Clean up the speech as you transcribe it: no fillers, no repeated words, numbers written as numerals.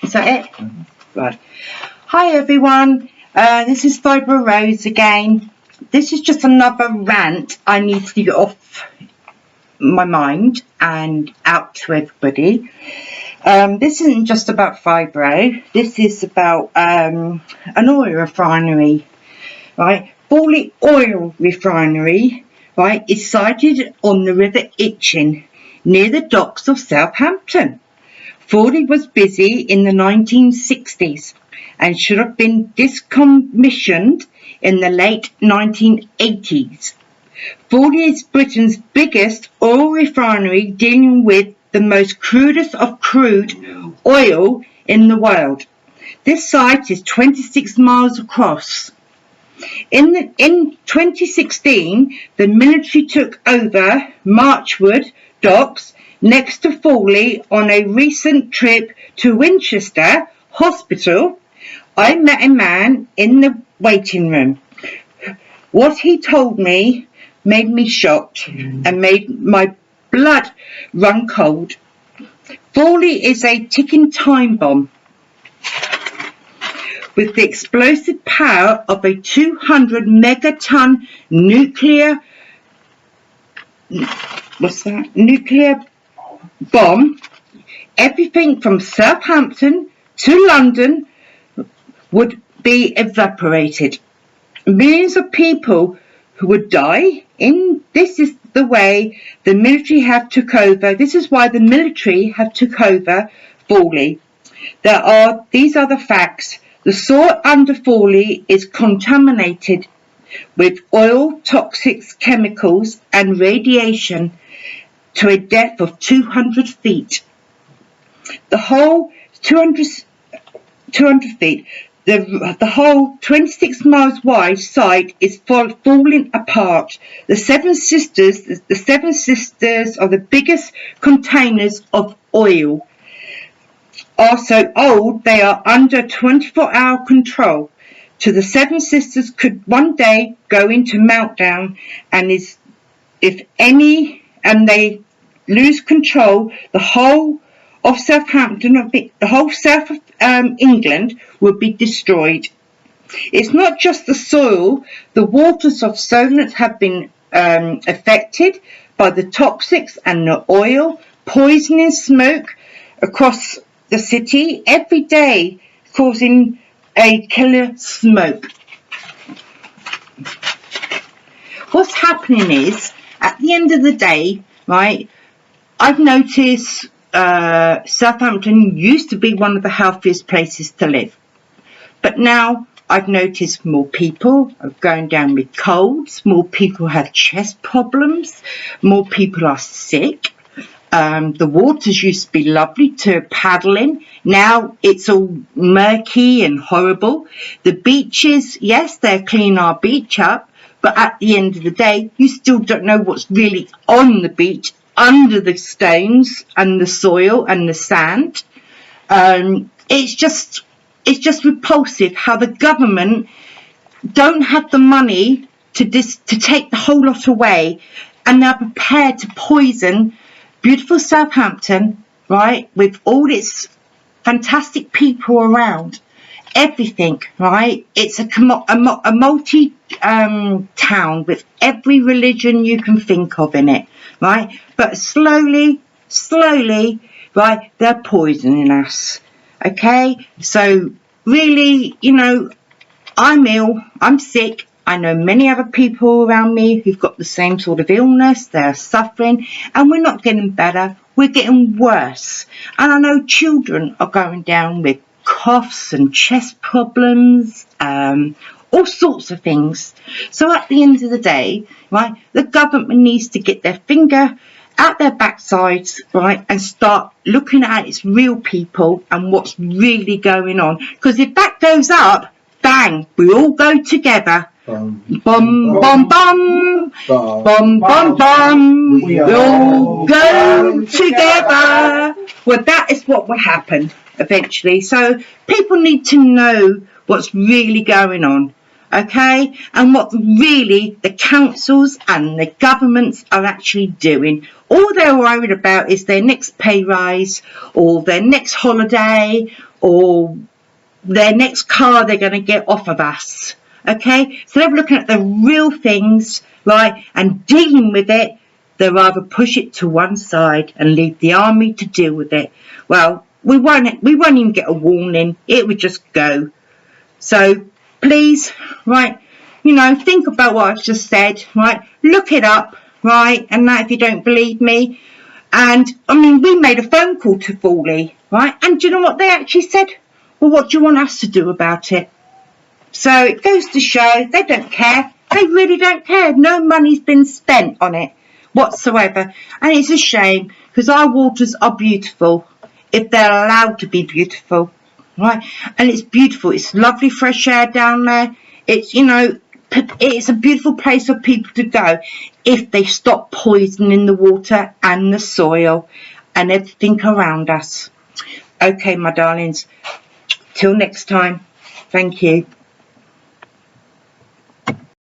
Is that it? Right. Hi everyone, this is Fibro Rose again. This is just another rant I need to get off my mind and out to everybody. This isn't just about fibro, this is about an oil refinery, right? Fawley Oil Refinery, right, is sited on the River Itchen near the docks of Southampton. Fawley was busy in the 1960s and should have been decommissioned in the late 1980s. Fawley is Britain's biggest oil refinery, dealing with the most crudest of crude oil in the world. This site is 26 miles across. In 2016, the military took over Marchwood docks next to Fawley. On a recent trip to Winchester Hospital, I met a man in the waiting room. What he told me made me shocked and made my blood run cold. Fawley is a ticking time bomb with the explosive power of a 200 megaton nuclear bomb. Everything from Southampton to London would be evaporated. Millions of people who would die. This is the way the military have took over. This is why the military have took over Fawley. These are the facts. The soil under Fawley is contaminated with oil, toxic chemicals and radiation to a depth of 200 feet. The whole 200 feet. The whole 26 miles wide site is falling apart. The Seven Sisters are the biggest containers of oil. Are so old they are under 24-hour control. So the Seven Sisters could one day go into meltdown, and they lose control, the whole of Southampton, the whole south of England would be destroyed. It's not just the soil. The waters of Solent have been affected by the toxics and the oil, poisoning smoke across the city every day, causing a killer smoke. What's happening is, at the end of the day, right, I've noticed Southampton used to be one of the healthiest places to live, but now I've noticed more people are going down with colds, more people have chest problems, more people are sick. The waters used to be lovely to paddle in. Now it's all murky and horrible. The beaches, yes, they're cleaning our beach up, but at the end of the day, you still don't know what's really on the beach, under the stones and the soil and the sand. It's just repulsive how the government don't have the money to take the whole lot away, and they're prepared to poison beautiful Southampton, right, with all its fantastic people around, everything, right? It's a multi town with every religion you can think of in it, right? But slowly, right, they're poisoning us, okay? So really, I'm ill, I'm sick. I know many other people around me who've got the same sort of illness. They're suffering, and we're not getting better. We're getting worse. And I know children are going down with coughs and chest problems, all sorts of things. So at the end of the day, right, the government needs to get their finger out their backsides, right, and start looking at its real people and what's really going on. Because if that goes up, bang, we all go together. Bum, bum, bum, bum, bum, bum, bum. We all go together. Well, that is what will happen eventually. So people need to know what's really going on. okay, and what really the councils and the governments are actually doing. All they're worried about is their next pay rise, or their next holiday, or their next car they're going to get off of us. Okay, so they're looking at the real things, right, and dealing with it. They'd rather push it to one side and leave the army to deal with it. Well, we won't even get a warning. It would just go. So please, right, you know, think about what I've just said, right, look it up, right, and that if you don't believe me. And I mean, we made a phone call to Fawley, right, and do you know what they actually said? Well, what do you want us to do about it? So it goes to show they don't care. They really don't care. No money's been spent on it whatsoever, and it's a shame, because our waters are beautiful if they're allowed to be beautiful, right? And it's beautiful. It's lovely fresh air down there. It's, you know, it's a beautiful place for people to go if they stop poisoning the water and the soil and everything around us. Okay, my darlings, till next time. Thank you.